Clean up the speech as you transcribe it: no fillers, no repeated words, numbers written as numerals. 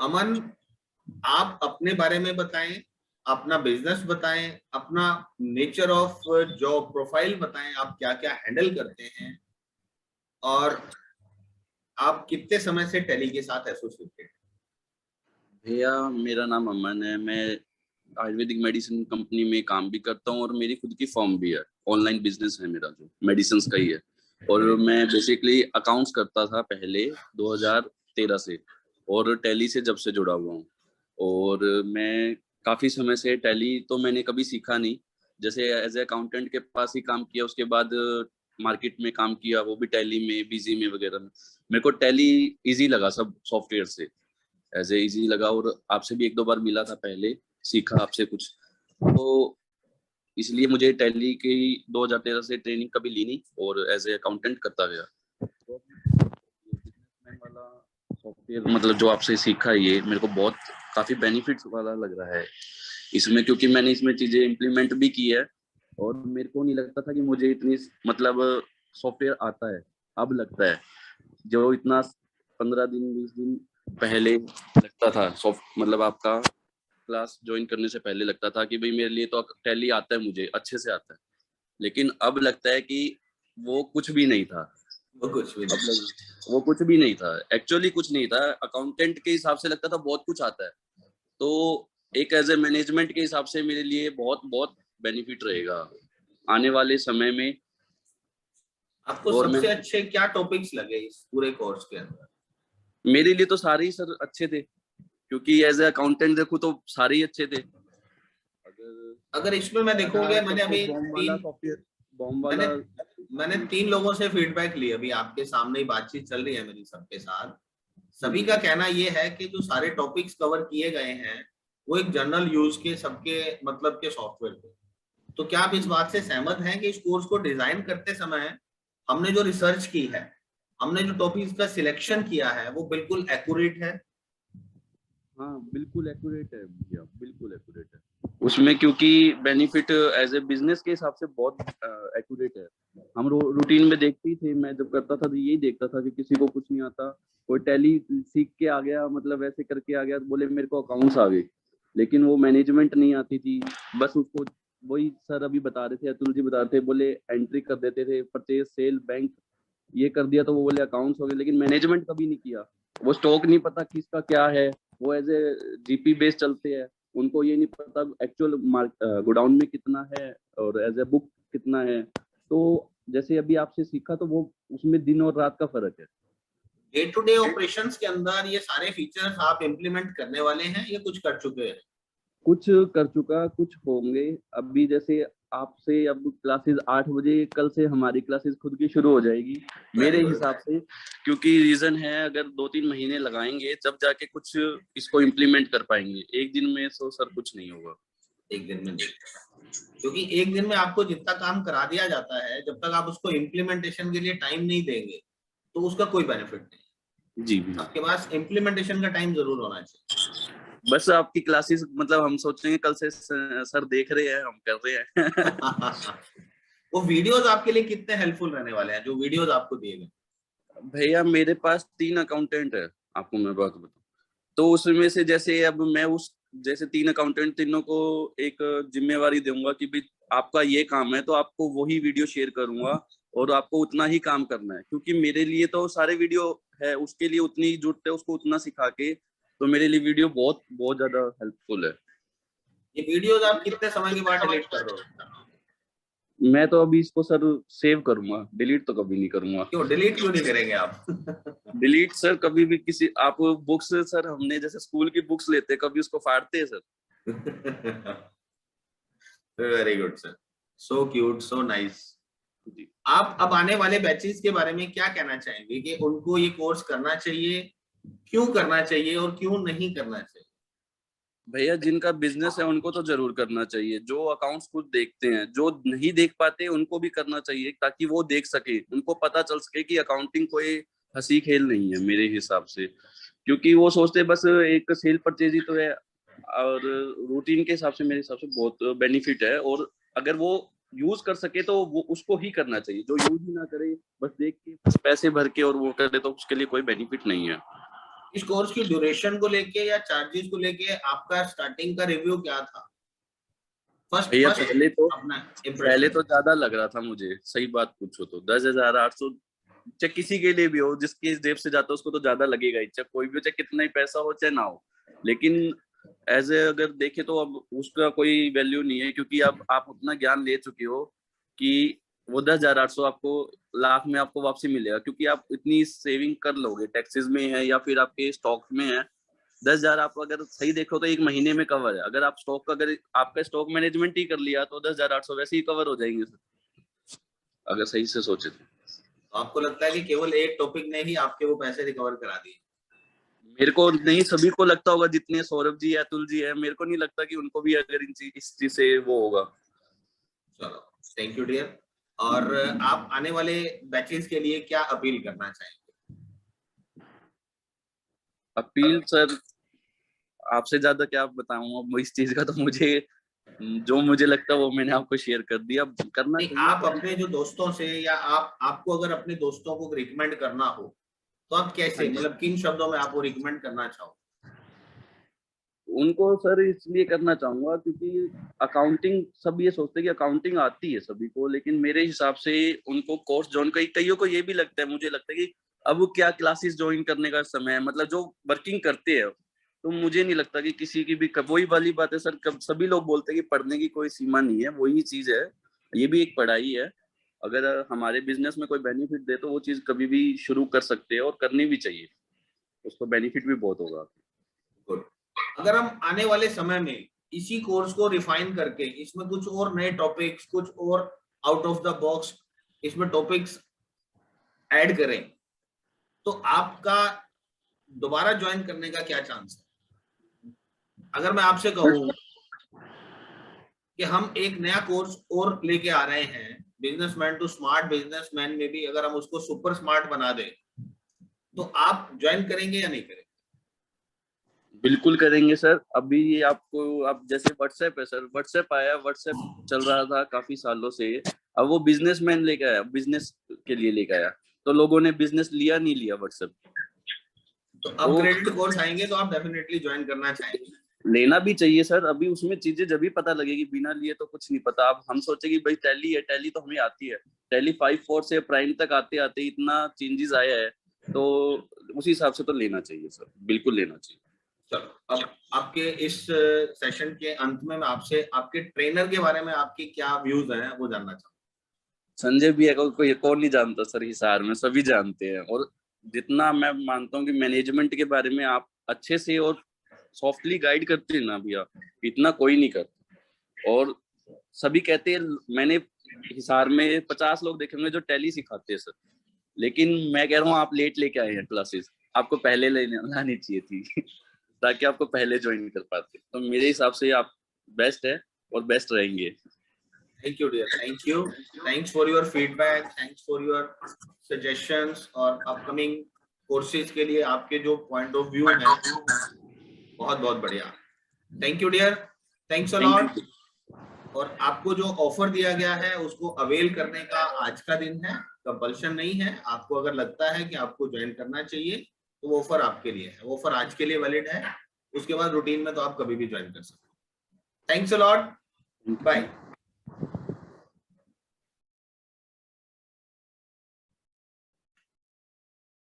अमन, आप अपने बारे में बताएं, अपना बिजनेस बताएं, अपना नेचर ऑफ जॉब प्रोफाइल बताएं, आप क्या क्या हैंडल करते हैं और आप कितने समय से टैली के साथ एसोसिएटेड? भैया मेरा नाम अमन है। मैं आयुर्वेदिक मेडिसिन कंपनी में काम भी करता हूँ और मेरी खुद की फर्म भी है। ऑनलाइन बिजनेस है मेरा जो मेडिसिन का ही है। और मैं बेसिकली अकाउंट्स करता था पहले 2013 से, और टैली से जब से जुड़ा हुआ हूँ। और मैं काफी समय से टैली तो मैंने कभी सीखा नहीं। जैसे एज ए अकाउंटेंट के पास ही काम किया, उसके बाद मार्केट में काम किया, वो भी टैली में, बीजी में वगैरह में। मेरे को टैली इजी लगा सब सॉफ्टवेयर से, एज ए इजी लगा। और आपसे भी एक दो बार मिला था पहले, सीखा आपसे कुछ, तो इसलिए मुझे टैली की 2013 से ट्रेनिंग कभी ली नहीं और एज ए अकाउंटेंट करता गया। तो बिजनेसमैन वाला सॉफ्टवेयर मतलब जो आपसे सीखा, ये मेरे को बहुत काफी बेनिफिट्स वाला लग रहा है इसमें, क्योंकि मैंने इसमें चीजें इम्प्लीमेंट भी की है। और मेरे को नहीं लगता था कि मुझे इतनी मतलब सॉफ्टवेयर आता है, अब लगता है। जो इतना 15 दिन 20 दिन पहले लगता था सॉफ्ट मतलब आपका क्लास ज्वाइन करने से पहले लगता था कि भाई मेरे लिए तो टैली आता है, मुझे अच्छे से आता है। लेकिन अब लगता है कि वो कुछ भी नहीं था। वो कुछ भी नहीं। वो कुछ भी नहीं था, एक्चुअली कुछ नहीं था। अकाउंटेंट के हिसाब से लगता था बहुत कुछ आता है। तो एक एज ए मैनेजमेंट के हिसाब से मेरे लिए बहुत बहुत बेनिफिट रहेगा आने वाले समय में। आपको सबसे गवर्नमेंट, अच्छे क्या टॉपिक्स लगे इस पूरे कोर्स के अंदर? मेरे लिए तो सारे ही सर अच्छे थे, क्योंकि एज ए अकाउंटेंट देखूं तो सारे ही अच्छे थे। अगर अगर इसमें मैं देखूंगे, मैंने सबको अभी बॉम्ब वाला तीन सॉफ्टवेयर, बॉम्ब मैंने वाला। मैंने 3 लोगों से फीडबैक ली, अभी आपके सामने ही बातचीत चल रही है मेरी सबके साथ। सभी का कहना ये है कि जो सारे टॉपिक्स कवर किए गए हैं वो एक जनरल यूज के सबके मतलब के सॉफ्टवेयर थे। तो क्या आप इस बात से सहमत हैं कि इस कोर्स को डिजाइन करते समय हमने जो रिसर्च की है, हमने जो टॉपिक्स का सिलेक्शन किया है, वो बिल्कुल एक्यूरेट है? हाँ बिल्कुल एक्यूरेट है भैया, बिल्कुल एक्यूरेट है उसमें, क्योंकि बेनिफिट एज ए बिजनेस के हिसाब से बहुत एक्यूरेट है। हम रूटीन में देखते ही थे, मैं जब करता था तो यही देखता था कि किसी को कुछ नहीं आता, कोई टैली सीख के आ गया, मतलब ऐसे करके आ गया, बोले मेरे को अकाउंट्स आ गए, लेकिन वो मैनेजमेंट नहीं आती थी। बस उसको वही सर अभी बता रहे थे, अतुल जी बता रहे थे, बोले एंट्री कर देते थे, परचेज सेल बैंक ये कर दिया तो वो बोले अकाउंट्स हो गए, लेकिन मैनेजमेंट कभी नहीं किया। वो स्टॉक नहीं पता किसका क्या है, वो एज ए जीपी बेस चलते हैं, उनको ये नहीं पता एक्चुअल गोडाउन में कितना है और एज ए बुक कितना है। तो जैसे अभी आपसे सीखा तो वो उसमें दिन और रात का फर्क है। डे टू डे ऑपरेशंस के अंदर ये सारे फीचर्स आप इम्प्लीमेंट करने वाले हैं या कुछ कर चुके हैं? कुछ कर चुका, कुछ होंगे अभी। जैसे आपसे अब क्लासेस 8 बजे, कल से हमारी क्लासेस खुद की शुरू हो जाएगी वेरी मेरे गुड। हिसाब से। क्योंकि रीजन है, अगर 2-3 महीने लगाएंगे जब जाके कुछ इसको इम्प्लीमेंट कर पाएंगे, एक दिन में तो सर कुछ नहीं होगा। एक दिन में नहीं, क्योंकि एक दिन में आपको जितना काम करा दिया जाता है, जब तक आप उसको इम्प्लीमेंटेशन के लिए टाइम नहीं देंगे तो उसका कोई बेनिफिट नहीं। जी भी। आपके पास इम्प्लीमेंटेशन का टाइम जरूर होना चाहिए। बस आपकी क्लासेस मतलब हम सोचेंगे कल से सर देख रहे हैं, हम कर रहे हैं। वो वीडियोस आपके लिए कितने हेल्पफुल रहने वाले हैं, जो वीडियोस आपको दिए गए? भैया मेरे पास 3 अकाउंटेंट है, आपको मैं बात बताऊं तो उसमें से जैसे अब मैं उस जैसे 3 अकाउंटेंट, तीनों को एक जिम्मेवारी दूंगा कि भाई आपका ये काम है, तो आपको वही वीडियो शेयर करूंगा और आपको उतना ही काम करना है, क्योंकि मेरे लिए तो सारे वीडियो है, उसके लिए उतनी ही जरूरत है, उसको उतना सिखा के। तो मेरे लिए वीडियो बहुत बहुत ज्यादा हेल्पफुल है। ये वीडियोस आप कितने समय के बाद डिलीट कर रहे हो? मैं तो अभी इसको सर सेव करूंगा, डिलीट तो कभी नहीं करूंगा। क्यों डिलीट क्यों नहीं करेंगे आप? डिलीट सर कभी भी किसी आप बुक्स, सर हमने जैसे स्कूल की बुक्स लेते कभी उसको फाड़ते हैं sir. Very good sir, so cute, so nice. जी आप अब आने वाले बैचेस के बारे में क्या कहना चाहेंगे कि उनको ये कोर्स करना चाहिए, क्यों करना चाहिए और क्यों नहीं करना चाहिए? भैया, जिनका बिजनेस है उनको तो जरूर करना चाहिए। जो अकाउंट्स खुद देखते हैं, जो नहीं देख पाते उनको भी करना चाहिए, ताकि वो देख सके, उनको पता चल सके कि अकाउंटिंग कोई हंसी खेल नहीं है मेरे हिसाब से। क्योंकि वो सोचते बस एक सेल परचेज ही तो है, और रूटीन के हिसाब से मेरे हिसाब से बहुत बेनिफिट है। और अगर वो यूज कर सके तो वो उसको ही करना चाहिए, जो यूज ही ना करे, बस देख के बस पैसे भर के और वो करे, तो उसके लिए कोई बेनिफिट नहीं है। इस कोर्स की ड्यूरेशन को लेके या चार्जेस को लेके आपका स्टार्टिंग का रिव्यू क्या था? फर्स्ट भैया अपना पहले इम्प्रेशन। तो ज्यादा लग रहा था मुझे, सही बात पूछो तो 10,800, चाहे किसी के लिए भी हो, जिसके जेब से जाता है उसको तो ज्यादा लगेगा ही, चाहे कोई भी हो, चाहे कितना ही पैसा हो चाहे ना हो। लेकिन एज ए अगर देखे तो अब उसका कोई वैल्यू नहीं है, क्योंकि अब आप उतना ज्ञान ले चुके हो कि वो 10,800 आपको लाख में आपको वापसी मिलेगा, क्योंकि आप इतनी सेविंग कर लोगे, टैक्सेस में है या फिर आपके स्टॉक में है। 10,000 आप अगर सही देखो तो एक महीने में कवर है। अगर आप स्टॉक अगर आपका स्टॉक मैनेजमेंट ही कर लिया तो 10,800 वैसे ही कवर हो जाएंगे सर, अगर सही से सोचे तो। आपको लगता है कि केवल एक टॉपिक ने ही आपके वो पैसे रिकवर करा दिए? मेरे को नहीं, सभी को लगता होगा, जितने सौरभ जी अतुल जी है, मेरे को नहीं लगता कि उनको भी अगर इस चीज से वो होगा। चलो, थैंक यू डियर। और आप आने वाले बैचेस के लिए क्या अपील करना चाहेंगे? अपील सर, आपसे ज्यादा क्या बताऊं अब इस चीज का, तो मुझे जो मुझे लगता है वो मैंने आपको शेयर कर दिया। करना नहीं, चाहिए आप सभी अपने को। जो दोस्तों से या आपको अगर अपने दोस्तों को रिकमेंड करना हो तो आप हाँ कैसे, जी, मतलब किन शब्दों में आप वो रिकमेंड करना चाहो? उनको सर इसलिए करना चाहूंगा क्योंकि अकाउंटिंग, सब ये सोचते हैं कि अकाउंटिंग आती है सभी को, लेकिन मेरे हिसाब से उनको कोर्स ज्वाइन, कईयों को ये भी लगता है, मुझे लगता है कि अब क्या क्लासेस ज्वाइन करने का समय है, मतलब जो वर्किंग करते हैं। तो मुझे नहीं लगता कि किसी की भी वही वाली बात है सर, कब सभी लोग बोलते हैं कि पढ़ने की कोई सीमा नहीं है, वही चीज है, ये भी एक पढ़ाई है। अगर हमारे बिजनेस में कोई बेनिफिट दे तो वो चीज कभी भी शुरू कर सकते हैं और करनी भी चाहिए, उसको बेनिफिट भी बहुत होगा। गुड। अगर हम आने वाले समय में इसी कोर्स को रिफाइन करके इसमें कुछ और नए टॉपिक्स, कुछ और आउट ऑफ द बॉक्स इसमें टॉपिक्स ऐड करें तो आपका दोबारा ज्वाइन करने का क्या चांस है? अगर मैं आपसे कहूं कि हम एक नया कोर्स और लेके आ रहे हैं, बिजनेसमैन टू स्मार्ट बिजनेसमैन में भी अगर हम उसको सुपर स्मार्ट बना दें तो आप ज्वाइन करेंगे या नहीं करेंगे? बिल्कुल करेंगे सर। अभी ये आपको, आप जैसे व्हाट्सएप है सर, व्हाट्सएप आया, व्हाट्सएप चल रहा था काफी सालों से, अब वो बिजनेसमैन लेके आया, बिजनेस के लिए लेके आया, तो लोगों ने बिजनेस लिया नहीं लिया व्हाट्सएप। तो वो अपग्रेडेड कोर्स आएंगे तो आप डेफिनेटली ज्वाइन करना चाहेंगे? लेना भी चाहिए सर, अभी उसमें चीजें जब भी पता लगेगी, बिना लिए तो कुछ नहीं पता। अब हम सोचे कि भाई टैली है, टैली तो हमें आती है, टैली 5.4 से प्राइम तक आते आते इतना चेंजेस आया है, तो उसी हिसाब से तो लेना चाहिए सर, बिल्कुल लेना चाहिए। चलो, अब आपके इस सेशन के अंत में मैं आपसे आपके ट्रेनर के बारे में आपके क्या व्यूज हैं वो जानना चाहूँ। संजय भैया को कोई कौन नहीं जानता सर, हिसार में सभी जानते हैं। और जितना मैं मानता हूँ कि मैनेजमेंट के बारे में आप अच्छे से और सॉफ्टली गाइड करते हैं ना भैया, इतना कोई नहीं करता। और सभी कहते हैं, मैंने हिसार में 50 लोग देखे होंगे जो टैली सिखाते हैं सर, लेकिन मैं कह रहा हूँ आप लेट लेके आए हैं क्लासेस, आपको पहले लानी चाहिए थी ताकि आपको पहले ज्वाइन कर पाते। तो मेरे हिसाब से आप बेस्ट है और बेस्ट रहेंगे। Thank you dear, thank you. Thanks for your feedback, thanks for your suggestions और अपकमिंग कोर्सेज के लिए आपके जो पॉइंट ऑफ व्यू है, बहुत बहुत बढ़िया। Thank you dear, thanks a thank lot. You. और आपको जो ऑफर दिया गया है उसको अवेल करने का आज का दिन है, कंपल्शन नहीं है। आपको अगर लगता है कि आपको ज्वाइन करना चाहिए तो वो ऑफर आपके लिए है, वो ऑफर आज के लिए वैलिड है। उसके बाद रूटीन में तो आप कभी भी ज्वाइन कर सकते हो। Thanks a lot, bye.